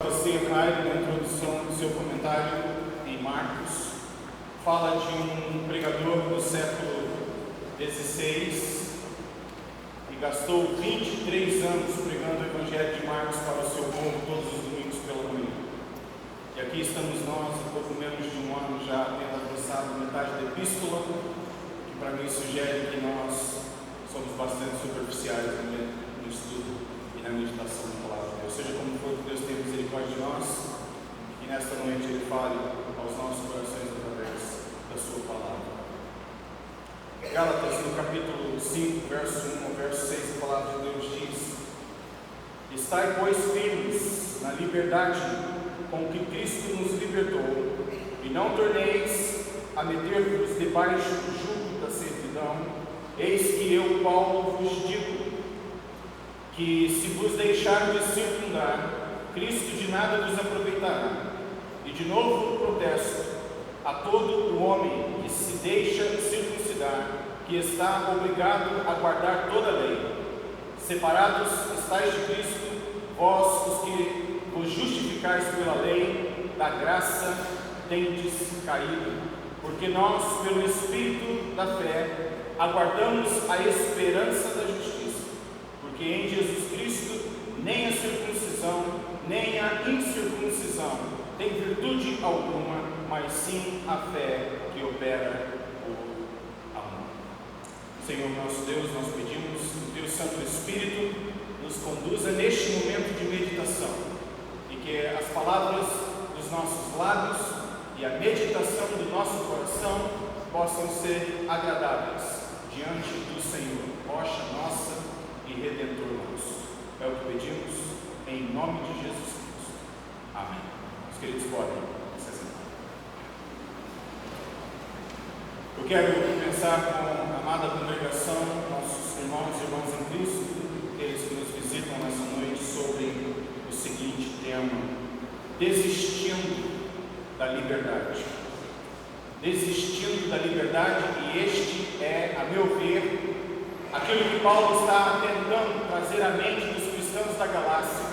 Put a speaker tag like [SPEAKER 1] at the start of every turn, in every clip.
[SPEAKER 1] Você, Raio, na introdução do seu comentário em Marcos, fala de um pregador do século XVI que gastou 23 anos pregando o Evangelho de Marcos para o seu povo todos os domingos pela manhã. E aqui estamos nós, um pouco menos de um ano já tendo avançado metade da epístola, que para mim sugere que nós somos bastante superficiais no estudo e na meditação da palavra de Deus. Seja como for, que Deus tenha misericórdia de nós, e que nesta noite Ele fale aos nossos corações através da sua palavra. Gálatas, no capítulo 5, verso 1 ao verso 6, a palavra de Deus diz: Estai, pois, firmes na liberdade com que Cristo nos libertou, e não torneis a meter-vos debaixo do jugo da servidão. Eis que eu, Paulo, vos digo que, se vos deixar de circundar, Cristo de nada vos aproveitará. E de novo protesto a todo o homem que se deixa circuncidar, que está obrigado a guardar toda a lei. Separados estáis de Cristo, vós os que vos justificais pela lei, da graça tendes caído. Porque nós, pelo Espírito da fé, aguardamos a esperança da justiça. Porque em Jesus Cristo nem a circuncisão, nem a incircuncisão tem virtude alguma, mas sim a fé que opera o amor. Senhor nosso Deus, nós pedimos que o Teu Santo Espírito nos conduza neste momento de meditação, e que as palavras dos nossos lábios e a meditação do nosso coração possam ser agradáveis diante do Senhor, rocha nossa e Redentor nosso. É o que pedimos em nome de Jesus Cristo. Amém. Os queridos podem se sentar. Eu quero pensar com a amada congregação, nossos irmãos e irmãs em Cristo, aqueles que nos visitam nessa noite, sobre o seguinte tema: desistindo da liberdade. Desistindo da liberdade, e este é, a meu ver, aquilo que Paulo está tentando trazer à mente dos cristãos da Galácia,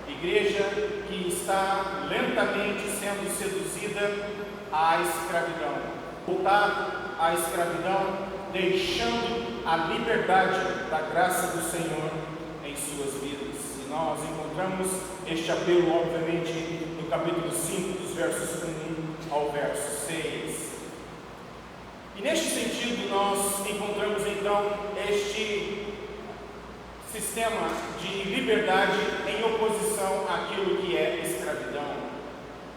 [SPEAKER 1] igreja que está lentamente sendo seduzida à escravidão, voltar à escravidão, deixando a liberdade da graça do Senhor em suas vidas. E nós encontramos este apelo, obviamente, no capítulo 5, dos versos 1 ao verso 6. E neste sentido, nós encontramos então este sistema de liberdade em oposição àquilo que é escravidão.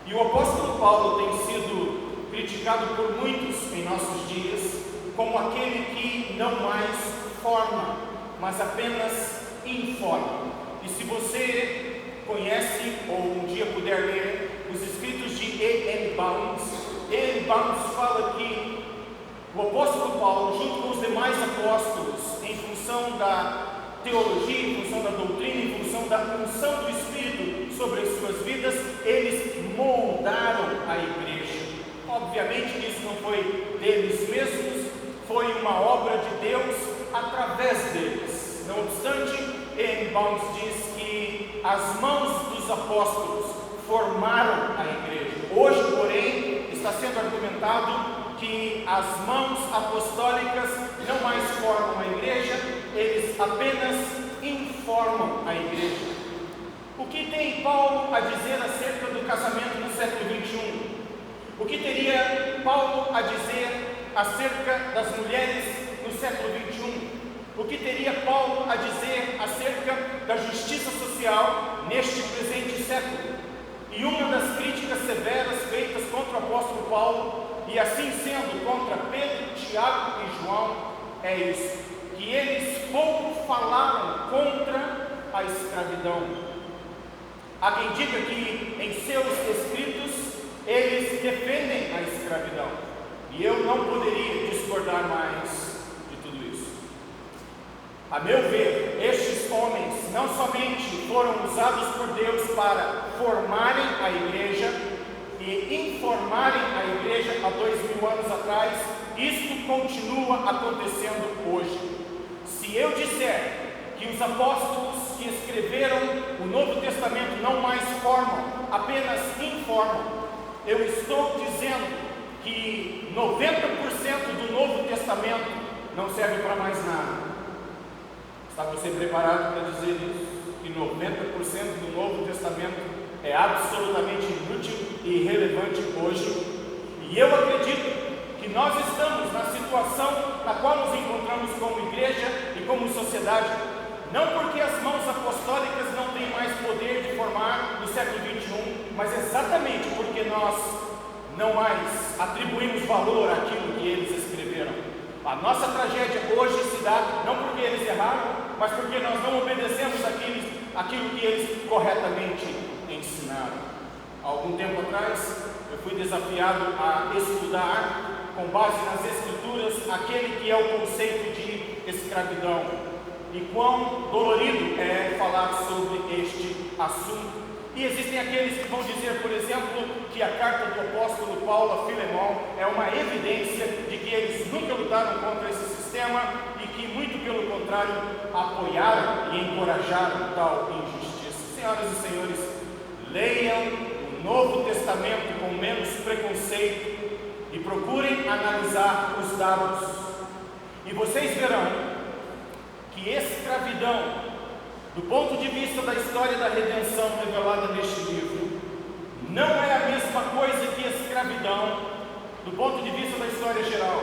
[SPEAKER 1] E o apóstolo Paulo tem sido criticado por muitos em nossos dias como aquele que não mais forma, mas apenas informa. E se você conhece ou um dia puder ler os escritos de E.M. Bounds, E.M. Bounds fala que o apóstolo Paulo, junto com os demais apóstolos, em função da teologia, em função da doutrina, em função da unção do Espírito sobre as suas vidas, eles moldaram a igreja. Obviamente que isso não foi deles mesmos, foi uma obra de Deus através deles. Não obstante, E.M. Bounds diz que as mãos dos apóstolos formaram a igreja. Hoje, porém, está sendo argumentado que as mãos apostólicas não mais formam a igreja, eles apenas informam a igreja. O que tem Paulo a dizer acerca do casamento no século XXI? O que teria Paulo a dizer acerca das mulheres no século XXI? O que teria Paulo a dizer acerca da justiça social neste presente século? E uma das críticas severas feitas contra o apóstolo Paulo, e assim sendo contra Pedro, Tiago e João, é isso: que eles pouco falaram contra a escravidão. Há quem diga que em seus escritos eles defendem a escravidão, e eu não poderia discordar mais de tudo isso. A meu ver, estes homens não somente foram usados por Deus para formarem a igreja e informarem a igreja há 2000 anos atrás, isto continua acontecendo hoje. Se eu disser que os apóstolos que escreveram o Novo Testamento não mais formam, apenas informam. Eu estou dizendo que 90% do Novo Testamento não serve para mais nada. Está você preparado para dizer isso? Que 90% do Novo Testamento é absolutamente inútil e irrelevante hoje? E eu acredito que nós estamos na situação na qual nos encontramos como igreja e como sociedade, não porque as mãos apostólicas não têm mais poder de formar no século XXI, mas exatamente porque nós não mais atribuímos valor àquilo que eles escreveram. A nossa tragédia hoje se dá não porque eles erraram, mas porque nós não obedecemos aquilo que eles corretamente ensinaram. Há algum tempo atrás, eu fui desafiado a estudar, com base nas Escrituras, aquele que é o conceito de escravidão. E quão dolorido é falar sobre este assunto. E existem aqueles que vão dizer, por exemplo, que a carta do apóstolo Paulo a Filemão é uma evidência de que eles nunca lutaram contra esse sistema e que, muito pelo contrário, apoiaram e encorajaram tal injustiça. Senhoras e senhores, leiam o Novo Testamento com menos preconceito e procurem analisar os dados. E vocês verão que escravidão, do ponto de vista da história da redenção revelada neste livro, não é a mesma coisa que escravidão do ponto de vista da história geral.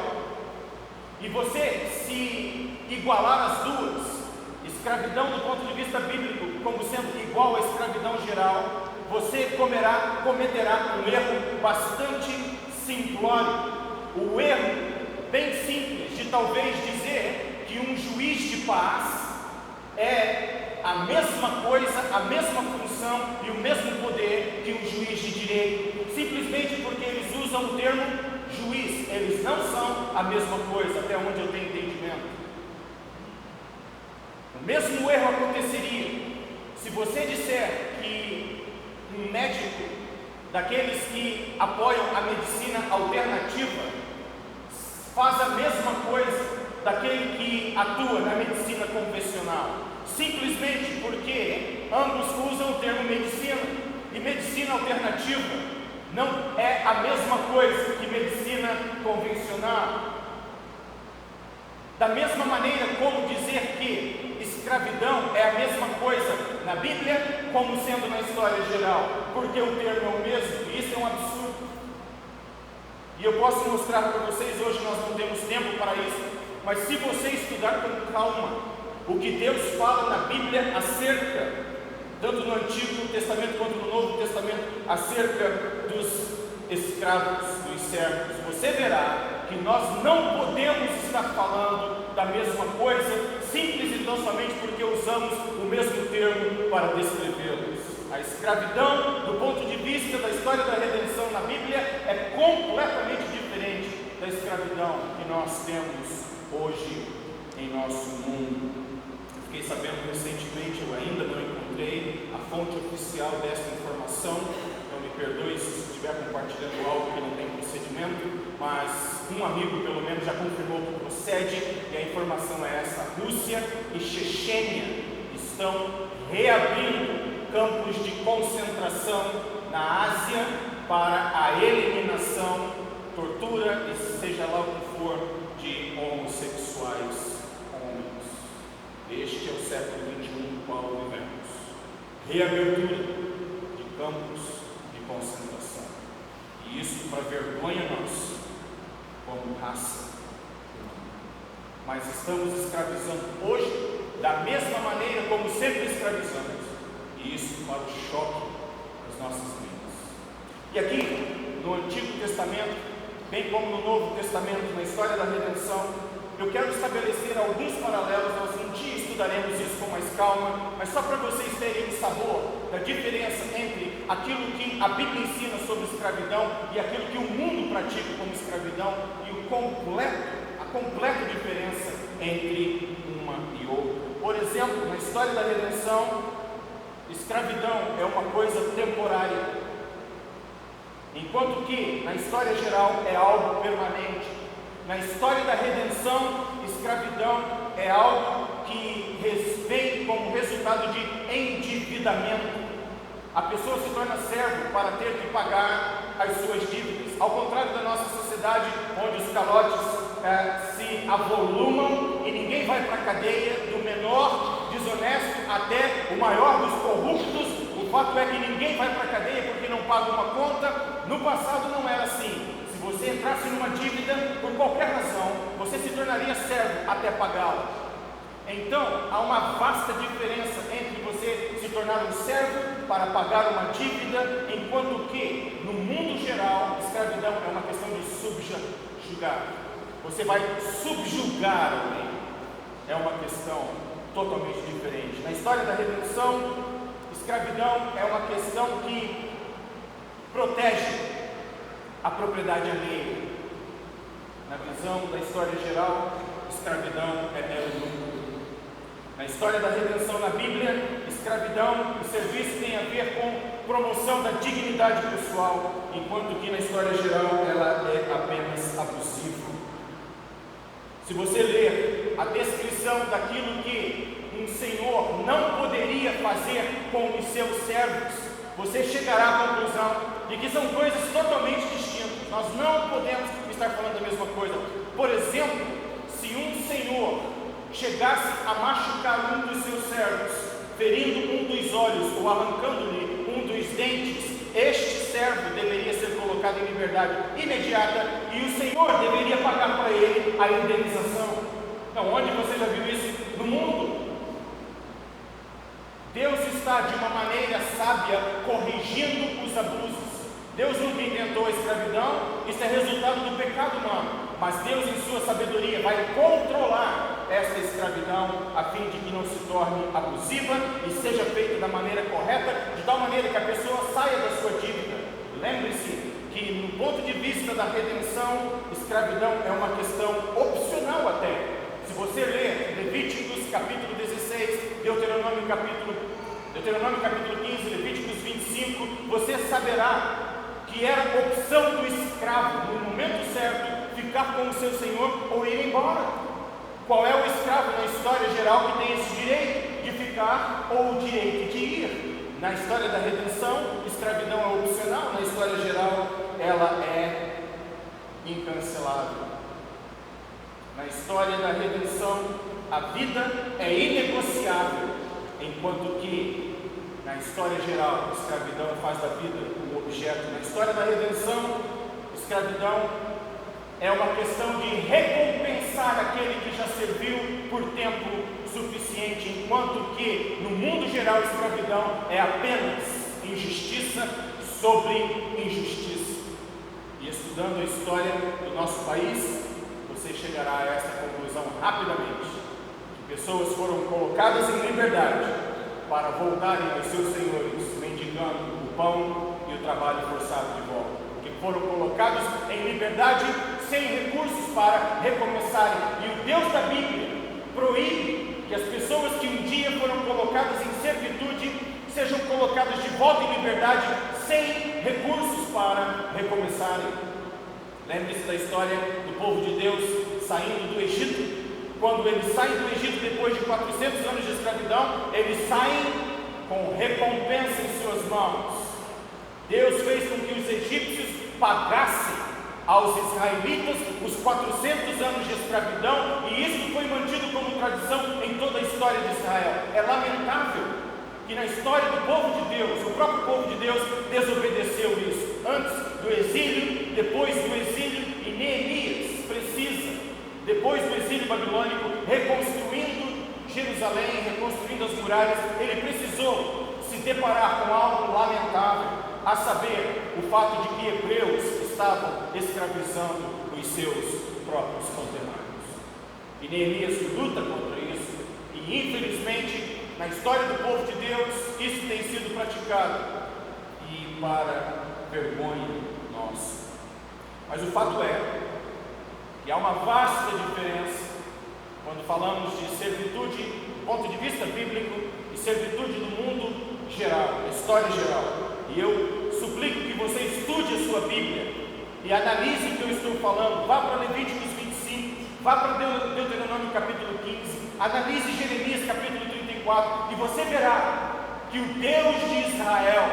[SPEAKER 1] E você se igualar as duas, escravidão do ponto de vista bíblico como sendo igual à escravidão geral, você cometerá um erro bastante simplório. O erro bem simples de talvez dizer que um juiz de paz é a mesma coisa, a mesma função e o mesmo poder que um juiz de direito, simplesmente porque eles usam o termo juiz. Eles não são a mesma coisa, até onde eu tenho entendimento. O mesmo erro aconteceria se você disser que um médico, daqueles que apoiam a medicina alternativa, faz a mesma coisa daquele que atua na medicina convencional, simplesmente porque ambos usam o termo medicina, e medicina alternativa não é a mesma coisa que medicina convencional. Da mesma maneira como dizer que escravidão é a mesma coisa na Bíblia como sendo na história geral, porque o termo é o mesmo, e isso é um absurdo. E eu posso mostrar para vocês, hoje nós não temos tempo para isso, mas se você estudar com calma o que Deus fala na Bíblia acerca, tanto no Antigo Testamento quanto no Novo Testamento, acerca dos escravos, dos servos, você verá que nós não podemos estar falando da mesma coisa, simples e tão somente porque usamos o mesmo termo para descrevê-los. A escravidão, do ponto de vista da história da redenção na Bíblia, é completamente diferente da escravidão que nós temos hoje em nosso mundo. Fiquei sabendo recentemente, eu ainda não encontrei a fonte oficial dessa informação, então me perdoe se estiver compartilhando algo que não tem procedimento, mas um amigo pelo menos já confirmou que procede, e a informação é essa: a Rússia e Chechênia estão reabrindo campos de concentração na Ásia para a eliminação, tortura e seja lá o que for, de homossexuais homens. Este é o século XXI no qual vivemos. Reabertura de campos de concentração. E isso para vergonha nossa, como raça humana. Mas estamos escravizando hoje da mesma maneira como sempre escravizamos. E isso para o choque das nossas vidas. E aqui, no Antigo Testamento, bem como no Novo Testamento, na história da redenção, eu quero estabelecer alguns paralelos. Nós um dia estudaremos isso com mais calma, mas só para vocês terem o sabor da diferença entre aquilo que a Bíblia ensina sobre escravidão e aquilo que o mundo pratica como escravidão, e a completa diferença entre uma e outra. Por exemplo, na história da redenção, escravidão é uma coisa temporária, enquanto que na história geral é algo permanente. Na história da redenção, escravidão é algo que vem como resultado resultado de endividamento. A pessoa se torna servo para ter que pagar as suas dívidas. Ao contrário da nossa sociedade, onde os calotes se avolumam e ninguém vai para a cadeia, do menor desonesto até o maior dos corruptos. O fato é que ninguém vai para a cadeia porque não paga uma conta. No passado não era assim. Se você entrasse numa dívida, por qualquer razão, você se tornaria servo até pagá-la. Então, há uma vasta diferença entre você se tornar um servo para pagar uma dívida, enquanto que, no mundo geral, escravidão é uma questão de subjugar. Você vai subjugar alguém. É uma questão totalmente diferente. Na história da redenção, escravidão é uma questão que protege a propriedade alheia. Na visão da história geral, escravidão é mero lucro. Na história da redenção na Bíblia, escravidão e serviço tem a ver com promoção da dignidade pessoal, enquanto que na história geral ela é apenas abusiva. Se você ler a descrição daquilo que um senhor não poderia fazer com os seus servos, você chegará à conclusão de que são coisas totalmente distintas. Nós não podemos estar falando da mesma coisa. Por exemplo, se um senhor chegasse a machucar um dos seus servos, ferindo um dos olhos ou arrancando-lhe um dos dentes, este servo deveria ser colocado em liberdade imediata e o senhor deveria pagar para ele a indenização. Então, onde você já viu isso? No mundo. Deus está de uma maneira sábia corrigindo os abusos. Deus nunca inventou a escravidão, isso é resultado do pecado humano, mas Deus em sua sabedoria vai controlar esta escravidão a fim de que não se torne abusiva e seja feita da maneira correta, de tal maneira que a pessoa saia da sua dívida. Lembre-se que no ponto de vista da redenção, escravidão é uma questão opcional até. Se você ler Levíticos capítulo 16, Deuteronômio capítulo 15, Levíticos 25, você saberá que era opção do escravo, no momento certo, ficar com o seu senhor ou ir embora. Qual é o escravo na história geral que tem esse direito de ficar ou o direito de ir? Na história da redenção, escravidão é opcional, na história geral, ela é incancelável. Na história da redenção, a vida é inegociável, enquanto que na história geral, a escravidão faz da vida um objeto. Na história da redenção, escravidão é uma questão de recompensar aquele que já serviu por tempo suficiente, enquanto que no mundo geral, escravidão é apenas injustiça sobre injustiça. E estudando a história do nosso país, você chegará a esta conclusão rapidamente: que pessoas foram colocadas em liberdade para voltarem aos seus senhores, mendigando o pão e o trabalho forçado de volta, que foram colocados em liberdade sem recursos para recomeçarem. E o Deus da Bíblia proíbe que as pessoas que um dia foram colocadas em servitude sejam colocadas de volta em liberdade sem recursos para recomeçarem. Lembre-se da história do povo de Deus saindo do Egito. Quando eles saem do Egito depois de 400 anos de escravidão, eles saem com recompensa em suas mãos. Deus fez com que os egípcios pagassem aos israelitas os 400 anos de escravidão, e isso foi mantido como tradição em toda a história de Israel. É lamentável que na história do povo de Deus, o próprio povo de Deus desobedeceu isso. Antes do exílio, depois do exílio, e Neemias precisa, depois do exílio babilônico, reconstruindo Jerusalém, reconstruindo as muralhas, ele precisou se deparar com algo lamentável, a saber, o fato de que hebreus estavam escravizando os seus próprios conterrâneos. E Neemias luta contra isso, e infelizmente, na história do povo de Deus, isso tem sido praticado, e para vergonha nossa. Mas o fato é que há uma vasta diferença quando falamos de servitude do ponto de vista bíblico e servitude do mundo geral, da história geral. E eu suplico que você estude a sua Bíblia e analise o que eu estou falando. Vá para Levíticos 25, vá para Deuteronômio capítulo 15, analise Jeremias capítulo 34, 24, e você verá que o Deus de Israel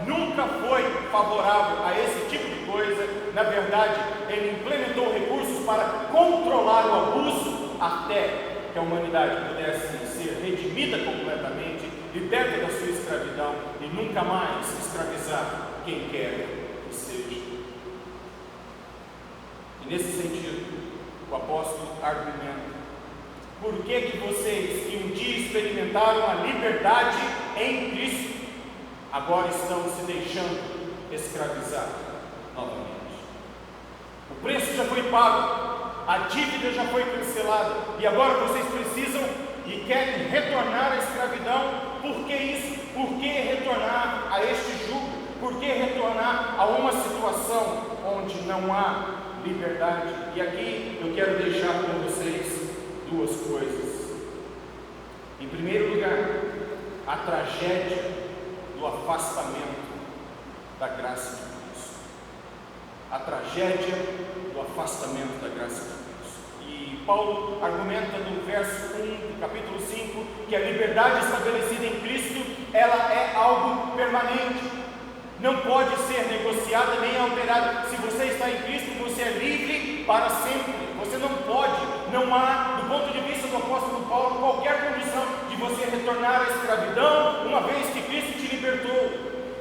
[SPEAKER 1] nunca foi favorável a esse tipo de coisa. Na verdade, ele implementou recursos para controlar o abuso até que a humanidade pudesse ser redimida completamente, liberta da sua escravidão e nunca mais escravizar quem quer que seja. E nesse sentido, o apóstolo argumenta: por que vocês que um dia experimentaram a liberdade em Cristo, agora estão se deixando escravizar novamente? O preço já foi pago, a dívida já foi cancelada, e agora vocês precisam e querem retornar à escravidão. Por que isso? Por que retornar a este jugo? Por que retornar a uma situação onde não há liberdade? E aqui eu quero deixar com vocês duas coisas. Em primeiro lugar, a tragédia do afastamento da graça de Cristo. A tragédia do afastamento da graça de Cristo. E Paulo argumenta no verso 1 do capítulo 5 que a liberdade estabelecida em Cristo, ela é algo permanente, não pode ser negociada nem alterada. Se você está em Cristo, você é livre para sempre. Você não pode, não há, do ponto de vista do apóstolo Paulo, qualquer condição de você retornar à escravidão, uma vez que Cristo te libertou.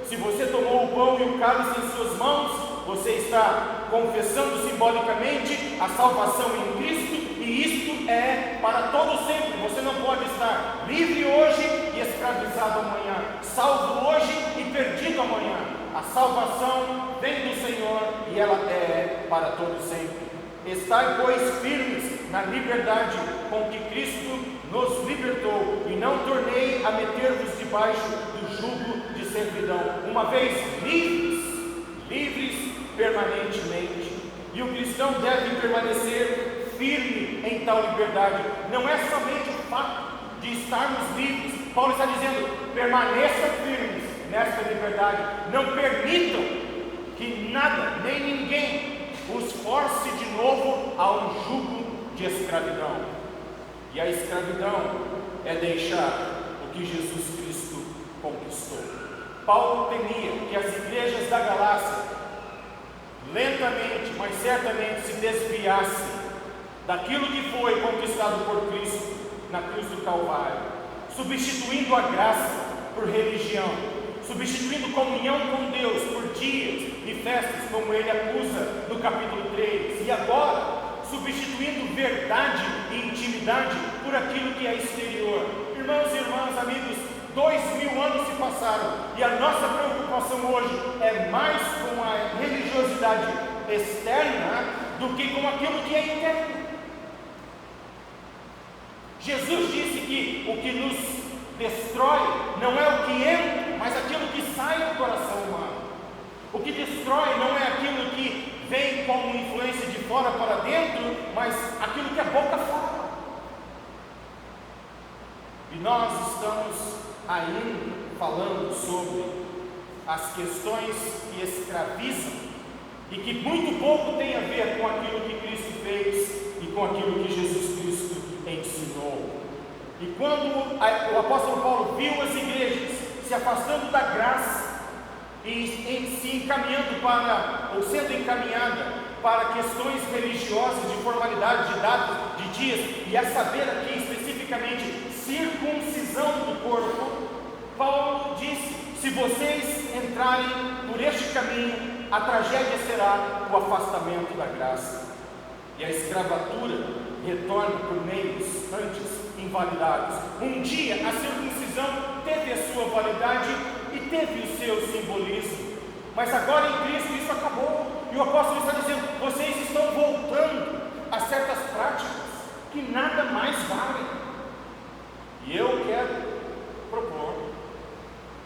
[SPEAKER 1] Se você tomou o pão e o cálice em suas mãos, você está confessando simbolicamente a salvação em Cristo, e isto é para todo sempre. Você não pode estar livre hoje e escravizado amanhã, salvo hoje e perdido amanhã. A salvação vem do Senhor e ela é para todo sempre. Estai, pois, firmes na liberdade com que Cristo nos libertou, e não tornei a meter-vos debaixo do jugo de servidão. Uma vez livres permanentemente. E o cristão deve permanecer firme em tal liberdade. Não é somente o fato de estarmos livres. Paulo está dizendo: permaneçam firmes nesta liberdade. Não permitam que nada, nem ninguém os force de novo a um jugo de escravidão. E a escravidão é deixar o que Jesus Cristo conquistou. Paulo temia que as igrejas da Galácia lentamente, mas certamente se desviassem daquilo que foi conquistado por Cristo na cruz do Calvário, substituindo a graça por religião, substituindo comunhão com Deus por dias e festas, como ele acusa no capítulo 3, e agora substituindo verdade e intimidade por aquilo que é exterior. Irmãos e irmãs, amigos, 2000 anos se passaram, e a nossa preocupação hoje é mais com a religiosidade externa do que com aquilo que é interno. Jesus disse que o que nos destrói não é o que entra, mas aquilo que sai do coração humano. O que destrói não é aquilo que vem como influência de fora para dentro, mas aquilo que a boca fala. E nós estamos ainda falando sobre as questões que escravizam e que muito pouco tem a ver com aquilo que Cristo fez e com aquilo que Jesus Cristo ensinou. E quando o apóstolo Paulo viu as igrejas se afastando da graça e se encaminhando para, ou sendo encaminhada para questões religiosas, de formalidade, de datas, de dias, e a saber aqui especificamente circuncisão do corpo, Paulo disse: se vocês entrarem por este caminho, a tragédia será o afastamento da graça, e a escravatura retorna por meios antes invalidados. Um dia a circuncisão teve a sua validade e teve o seu simbolismo, mas agora em Cristo isso acabou, e o apóstolo está dizendo: vocês estão voltando a certas práticas que nada mais valem. E eu quero propor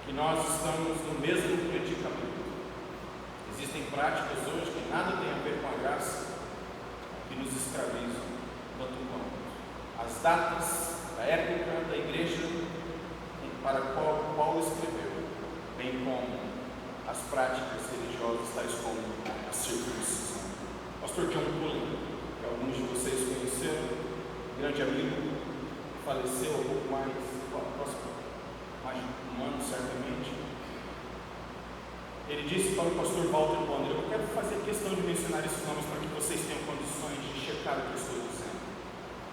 [SPEAKER 1] que nós estamos no mesmo predicamento. Existem práticas hoje que nada tem a ver com a graça, que nos escravizam, tanto quanto as datas da época da igreja para a qual Paulo escreveu, bem como as práticas religiosas, tais como a circuncisão. Pastor John Bullen, que alguns de vocês conheceram, grande amigo, faleceu há pouco mais mais de um ano certamente, ele disse para o pastor Walter Bonner: eu quero fazer questão de mencionar esses nomes para que vocês tenham condições de checar o que eu estou dizendo.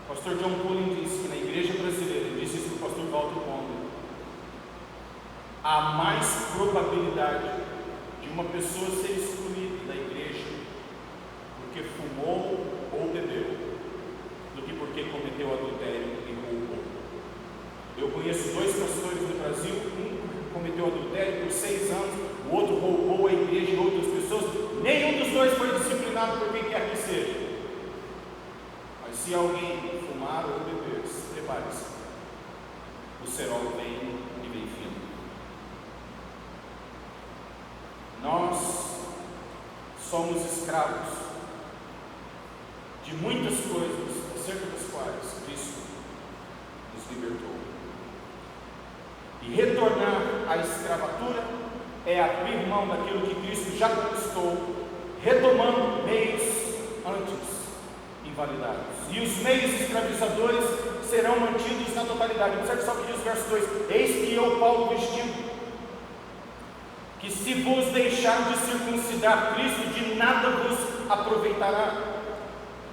[SPEAKER 1] O pastor John Pullen disse que na igreja brasileira, ele disse isso para o pastor Walter Bonner, há mais probabilidade de uma pessoa ser excluída da igreja porque fumou ou bebeu do que porque cometeu adultério e roubou. Eu conheço 2 pastores no Brasil, um cometeu adultério por 6 anos, o outro roubou a igreja e outras pessoas. Nenhum dos 2 foi disciplinado por quem quer que seja. Mas se alguém fumar ou beber, prepare-se, o cerol vem e vem fino. Nós somos escravos de muitas coisas acerca das quais Cristo nos libertou. E retornar à escravatura é abrir mão daquilo que Cristo já conquistou, retomando meios antes invalidados. E os meios escravizadores serão mantidos na totalidade. Observe só o que diz o verso 2: eis que eu, Paulo, vos digo que se vos deixar de circuncidar Cristo, de nada vos aproveitará.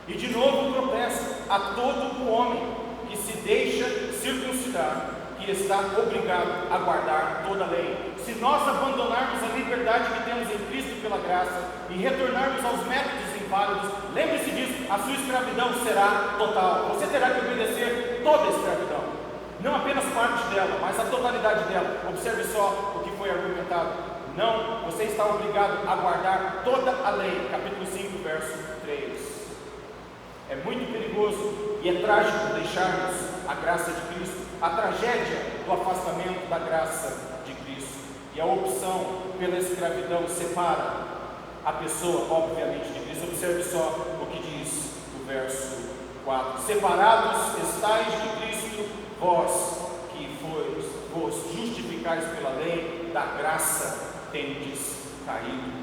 [SPEAKER 1] E de novo protesto a todo o homem que se deixa circuncidar, que está obrigado a guardar toda a lei. Se nós abandonarmos a liberdade que temos em Cristo pela graça e retornarmos aos métodos inválidos, lembre-se disso, a sua escravidão será total. Você terá que obedecer toda a escravidão, não apenas parte dela, mas a totalidade dela. Observe só o que foi argumentado: não, você está obrigado a guardar toda a lei. Capítulo 5, verso 3. É muito perigoso e é trágico deixarmos a graça de Cristo, a tragédia do afastamento da graça de Cristo. E a opção pela escravidão separa a pessoa, obviamente, de Cristo. Observe só o que diz o verso 4: separados estáis de Cristo, vós que vos justificais pela lei, da graça tendes caído.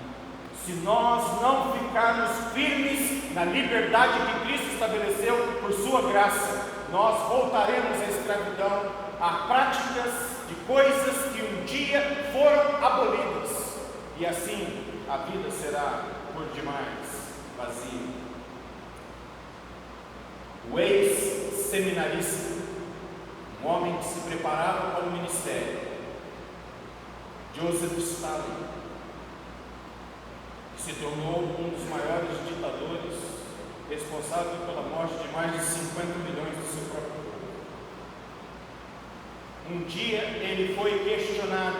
[SPEAKER 1] Se nós não ficarmos firmes na liberdade que Cristo estabeleceu por sua graça, nós voltaremos à escravidão, a práticas de coisas que um dia foram abolidas, e assim a vida será por demais vazia. O ex-seminarista, um homem que se preparava para o ministério, Joseph Stalin, que se tornou um dos maiores ditadores, responsável pela morte de mais de 50 milhões do seu próprio povo. Um dia ele foi questionado: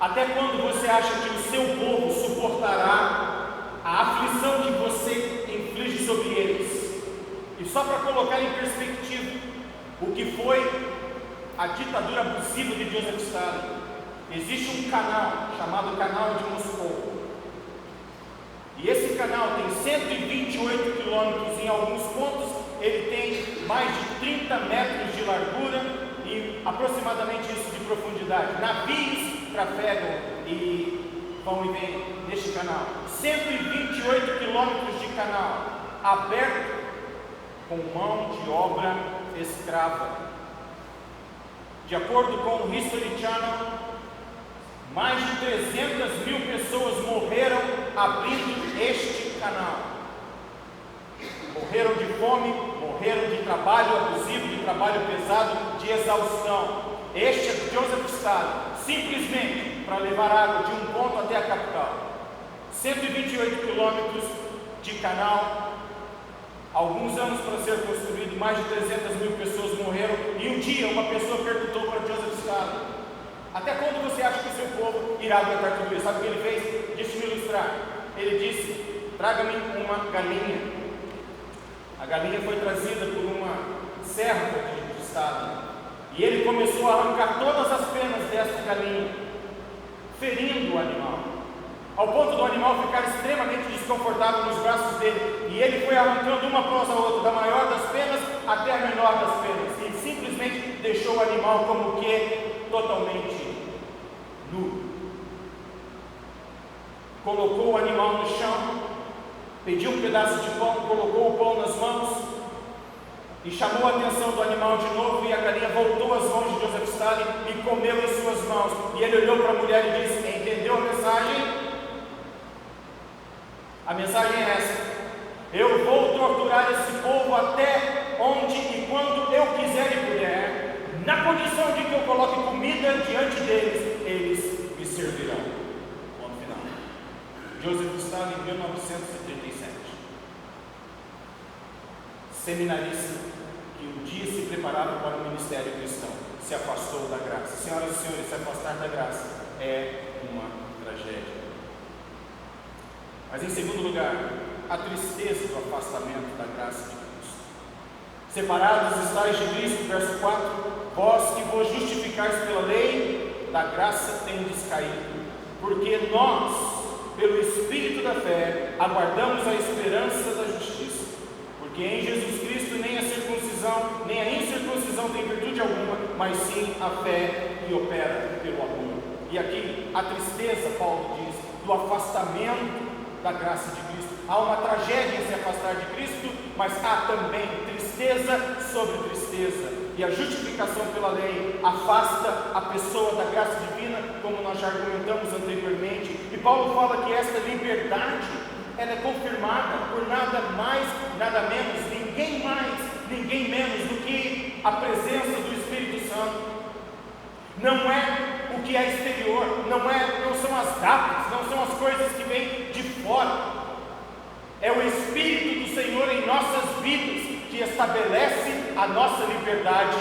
[SPEAKER 1] até quando você acha que o seu povo suportará a aflição que você inflige sobre eles? E só para colocar em perspectiva o que foi a ditadura abusiva de Joseph Stalin, existe um canal chamado Canal de Moscou. E esse canal tem 128 quilômetros, em alguns pontos ele tem mais de 30 metros de largura e aproximadamente isso de profundidade. Navios trafegam e vão e vêm neste canal. 128 quilômetros de canal, aberto com mão de obra escrava. De acordo com o History Channel, mais de 300 mil pessoas morreram abrindo este canal. Morreram de fome, morreram de trabalho abusivo, de trabalho pesado, de exaustão. Este é Joseph Stalin, simplesmente para levar água de um ponto até a capital. 128 quilômetros de canal, alguns anos para ser construído, mais de 300 mil pessoas morreram. E um dia uma pessoa perguntou para Joseph Stalin: até quando você acha que o seu povo irá aguentar tudo isso? Sabe o que ele fez? Deixa-me ilustrar. Ele disse: traga-me uma galinha. A galinha foi trazida por uma serva de Stalin. E ele começou a arrancar todas as penas desta galinha, ferindo o animal, ao ponto do animal ficar extremamente desconfortável nos braços dele. E ele foi arrancando uma após a outra, da maior das penas até a menor das penas, e simplesmente deixou o animal como que totalmente nu. Colocou o animal no chão, pediu um pedaço de pão, colocou o pão nas mãos e chamou a atenção do animal de novo, e a galinha voltou às mãos de Joseph Stalin e comeu em suas mãos. E ele olhou para a mulher e disse: entendeu a mensagem? A mensagem é essa: eu vou torturar esse povo até onde e quando eu quiser e puder, na condição de que eu coloque comida diante deles, eles me servirão. Ponto final. Joseph Stalin, 1937. Seminarista que um dia se preparava para o ministério cristão, se afastou da graça. Senhoras e senhores, se afastar da graça é uma tragédia. Mas em segundo lugar, a tristeza do afastamento da graça de Cristo. Separados estáis de Cristo, verso 4, vós que vos justificais pela lei, da graça tendes caído, porque nós, pelo Espírito da fé, aguardamos a esperança da justiça. Porque em Jesus Cristo nem a circuncisão, nem a incircuncisão tem virtude alguma, mas sim a fé que opera pelo amor. E aqui, a tristeza, Paulo diz, do afastamento da graça de Cristo. Há uma tragédia em se afastar de Cristo, mas há também tristeza sobre tristeza. E a justificação pela lei afasta a pessoa da graça divina, como nós já argumentamos anteriormente. E Paulo fala que esta liberdade, ela é confirmada por nada mais, nada menos, ninguém mais, ninguém menos do que a presença do Espírito Santo. Não é o que é exterior, não são as datas, não são as coisas que vêm de fora. É o Espírito do Senhor em nossas vidas que estabelece a nossa liberdade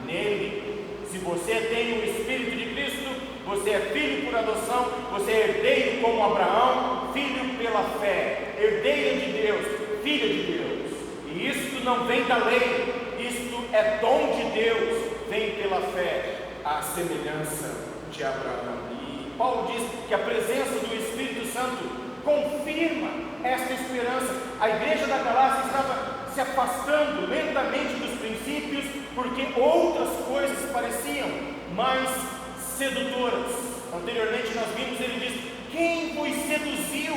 [SPEAKER 1] nele. Se você tem o Espírito de Cristo, você é filho por adoção, você é herdeiro como Abraão, filho pela fé, herdeira de Deus, filha de Deus. E isto não vem da lei, isto é dom de Deus, vem pela fé, à semelhança de Abraão. E Paulo diz que a presença do Espírito Santo confirma esta esperança. A igreja da Galácia estava se afastando lentamente dos princípios, porque outras coisas pareciam mais sedutoras. Anteriormente nós vimos, ele diz: quem vos seduziu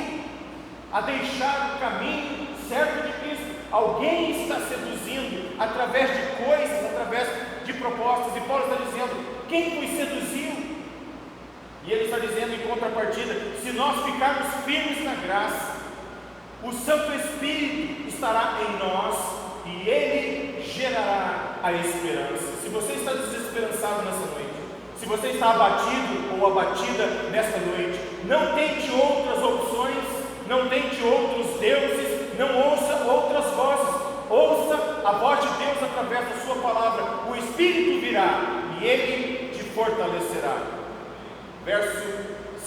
[SPEAKER 1] a deixar o caminho certo de Cristo? Alguém está seduzindo através de coisas, através de propostas. E Paulo está dizendo: quem vos seduziu? E ele está dizendo em contrapartida: se nós ficarmos firmes na graça, o Santo Espírito estará em nós e ele gerará a esperança. Se você está desesperançado nessa noite, se você está abatido ou abatida nesta noite, não tente outras opções, não tente outros deuses, não ouça outras vozes, ouça a voz de Deus através da sua palavra. O Espírito virá e ele te fortalecerá. Verso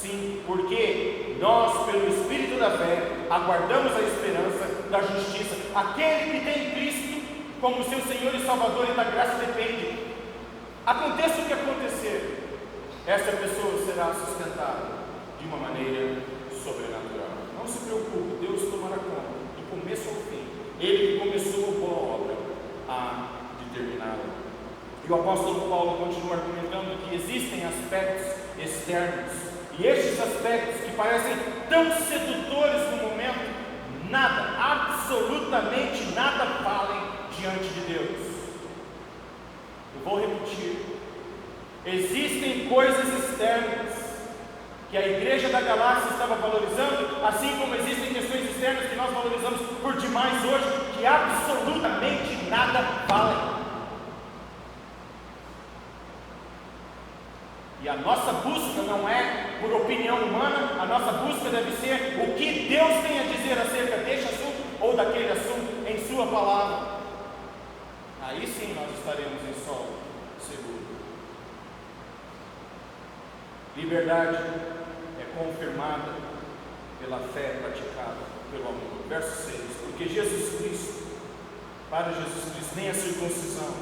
[SPEAKER 1] 5: porque nós, pelo Espírito da fé, aguardamos a esperança da justiça. Aquele que tem Cristo como seu Senhor e Salvador e da graça depende. Aconteça o que acontecer, essa pessoa será sustentada de uma maneira sobrenatural. Não se preocupe, Deus tomará conta, do começo ao fim. Ele que começou a boa obra há de terminá-la. E o apóstolo Paulo continua argumentando que existem aspectos externos, e estes aspectos que parecem tão sedutores no momento, nada, absolutamente nada valem diante de Deus. Eu vou repetir: existem coisas externas que a igreja da Galácia estava valorizando, assim como existem questões externas que nós valorizamos por demais hoje, que absolutamente nada valem. E a nossa busca não é por opinião humana, a nossa busca deve ser o que Deus tem a dizer acerca deste assunto ou daquele assunto em sua palavra. Aí sim nós estaremos em solo seguro. Liberdade é confirmada pela fé praticada pelo amor. Verso 6: porque Jesus Cristo, para Jesus Cristo, nem a circuncisão,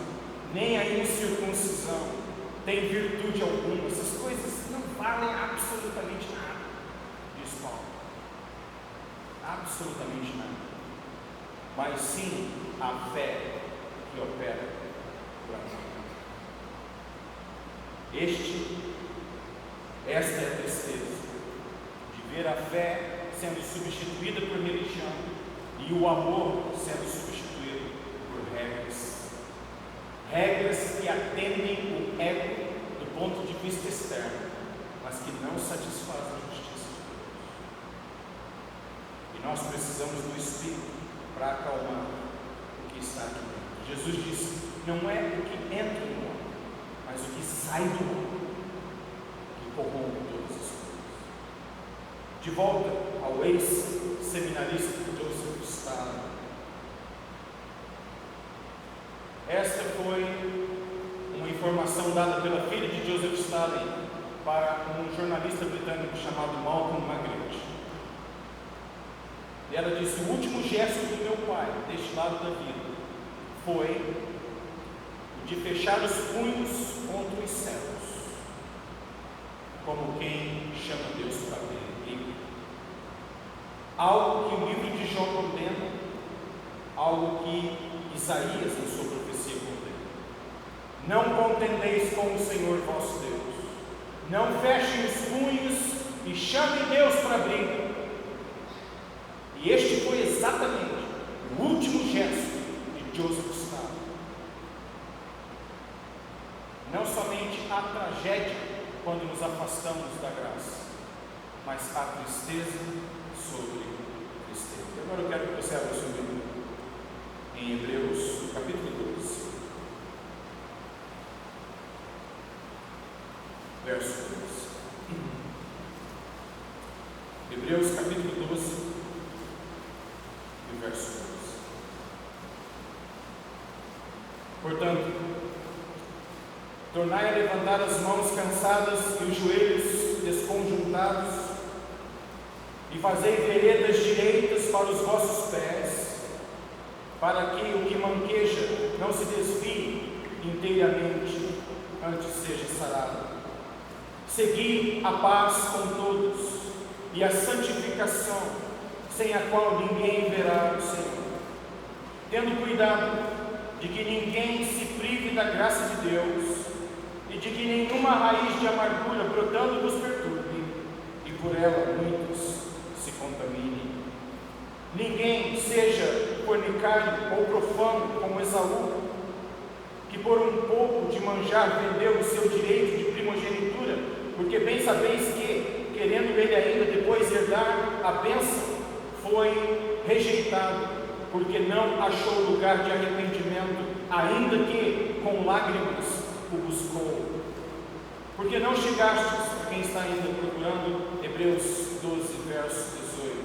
[SPEAKER 1] nem a incircuncisão tem virtude alguma. Essas coisas não valem absolutamente nada, diz Paulo. Absolutamente nada. Mas sim a fé que opera por amor. Esta é a tristeza de ver a fé sendo substituída por religião e o amor sendo substituído por regras. regras que atendem o ego do ponto de vista externo, mas que não satisfazem a justiça de Deus. E nós precisamos do Espírito para acalmar o que está aqui dentro. Jesus disse: não é o que entra no homem, mas o que sai do homem que corrompe todas as coisas. De volta ao ex-seminarista Joseph Stalin. Esta foi uma informação dada pela filha de Joseph Stalin para um jornalista britânico chamado Malcolm McGregor. E ela disse: o último gesto do meu pai, deste lado da vida, foi o de fechar os punhos contra os céus, como quem chama Deus para briga. Algo que o livro de Jó condena, algo que Isaías, em sua profecia, condena. Não contendeis com o Senhor vosso Deus, não fechem os punhos e chamem Deus para briga. E este foi exatamente o último gesto de Joseph Stalin. Não somente a tragédia quando nos afastamos da graça, mas a tristeza sobre tristeza. Agora eu quero que você abra sua Bíblia em Hebreus capítulo 12, verso 2. Hebreus capítulo 12 e verso 2. Portanto, tornai a levantar as mãos cansadas e os joelhos desconjuntados, e fazei veredas direitas para os vossos pés, para que o que manqueja não se desvie inteiramente, antes seja sarado. Segui a paz com todos e a santificação, sem a qual ninguém verá o Senhor. Tendo cuidado de que ninguém se prive da graça de Deus, e de que nenhuma raiz de amargura brotando nos perturbe, e por ela muitos se contaminem. Ninguém seja fornicário ou profano como Esaú, que por um pouco de manjar vendeu o seu direito de primogenitura, porque bem sabeis que, querendo ele ainda depois herdar a bênção, foi rejeitado, porque não achou lugar de arrependimento, ainda que com lágrimas o buscou. Porque não chegastes, para quem está ainda procurando, Hebreus 12, verso 18.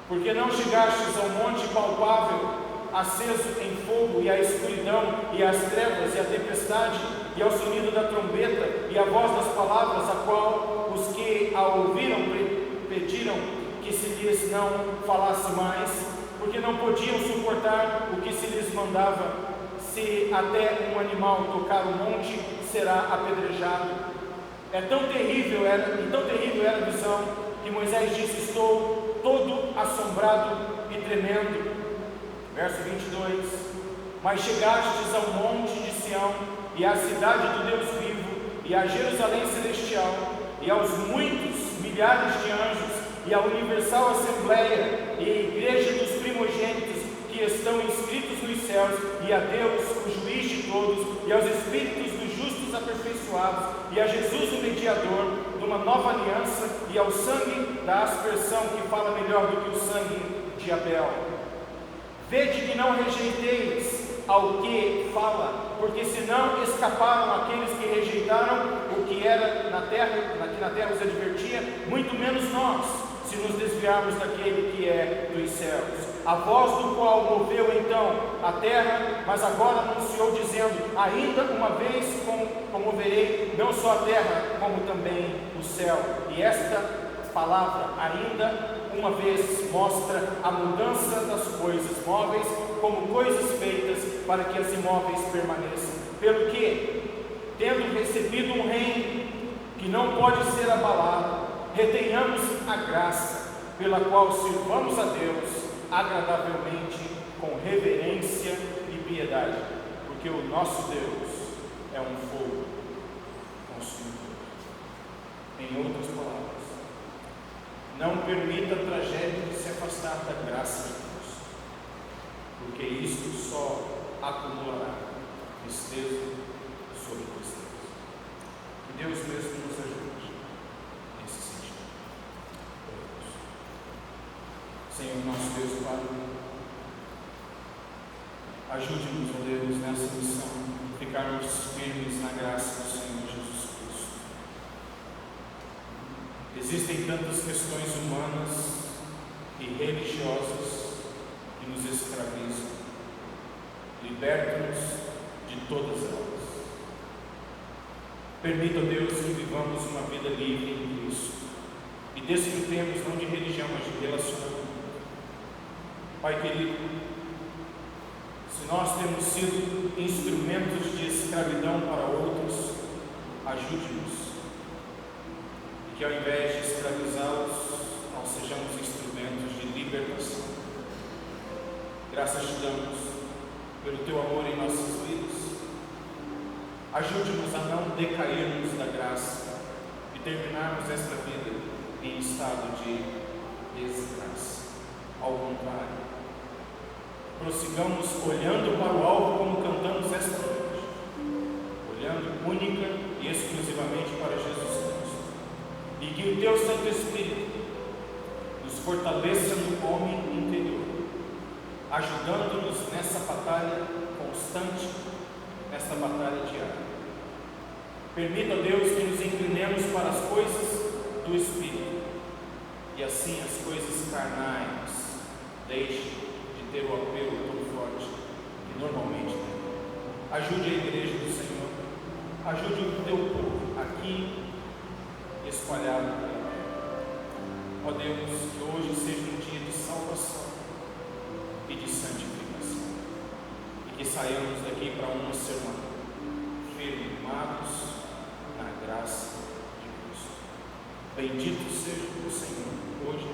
[SPEAKER 1] Porque não chegastes ao monte palpável, aceso em fogo, e à escuridão, e às trevas, e à tempestade, e ao sonido da trombeta, e à voz das palavras, a qual os que a ouviram pediram que se lhes não falasse mais, porque não podiam suportar o que se lhes mandava. Se até um animal tocar o monte, será apedrejado. Tão terrível era a visão, que Moisés disse: estou todo assombrado e tremendo. Verso 22. Mas chegastes ao monte de Sião, e à cidade do Deus vivo, e à Jerusalém celestial, e aos muitos milhares de anjos, e à universal assembleia, e à igreja dos primogênitos que estão inscritos nos céus, e a Deus, o juiz de todos, e aos espíritos dos justos aperfeiçoados, e a Jesus, o mediador de uma nova aliança, e ao sangue da aspersão, que fala melhor do que o sangue de Abel. Vede que não rejeiteis ao que fala, porque senão escaparam aqueles que rejeitaram o que era na terra, que na terra os advertia, muito menos nós, se nos desviarmos daquele que é dos céus. A voz do qual moveu então a terra, mas agora anunciou dizendo: ainda uma vez comoverei não só a terra, como também o céu. E esta palavra, ainda uma vez, mostra a mudança das coisas móveis como coisas feitas para que as imóveis permaneçam. Pelo que, tendo recebido um reino que não pode ser abalado, retenhamos a graça pela qual sirvamos a Deus agradavelmente, com reverência e piedade, porque o nosso Deus é um fogo consumidor. Em outras palavras, não permita a tragédia de se afastar da graça de Deus, porque isto só acumulará tristeza sobre tristeza. Que Deus mesmo nos ajude nesse sentido. Senhor, nosso Deus e Pai, ajude-nos, ó Deus, nessa missão, de ficarmos firmes na graça do Senhor Jesus Cristo. Existem tantas questões humanas e religiosas que nos escravizam. Liberta-nos de todas elas. Permita, Deus, que vivamos uma vida livre em Cristo e desfrutemos não de religião, mas de relacionamento. Pai querido, se nós temos sido instrumentos de escravidão para outros, ajude-nos. E que ao invés de escravizá-los, nós sejamos instrumentos de libertação. Graças te damos pelo teu amor em nossas vidas. Ajude-nos a não decairmos da graça e terminarmos esta vida em estado de desgraça. Ao contrário, prossigamos olhando para o alvo como cantamos esta noite, olhando única e exclusivamente para Jesus Cristo, e que o teu Santo Espírito nos fortaleça no homem interior, ajudando-nos nessa batalha constante, nessa batalha diária. Permita, Deus, que nos inclinemos para as coisas do Espírito, e assim as coisas carnais deixem de ter o apelo tão forte que normalmente tem. Ajude a igreja do Senhor, ajude o teu povo aqui espalhado pela terra. Ó Deus, que hoje seja um dia de salvação e de santificação, e que saiamos daqui para uma semana firmados na graça de Cristo. Bendito seja o Senhor hoje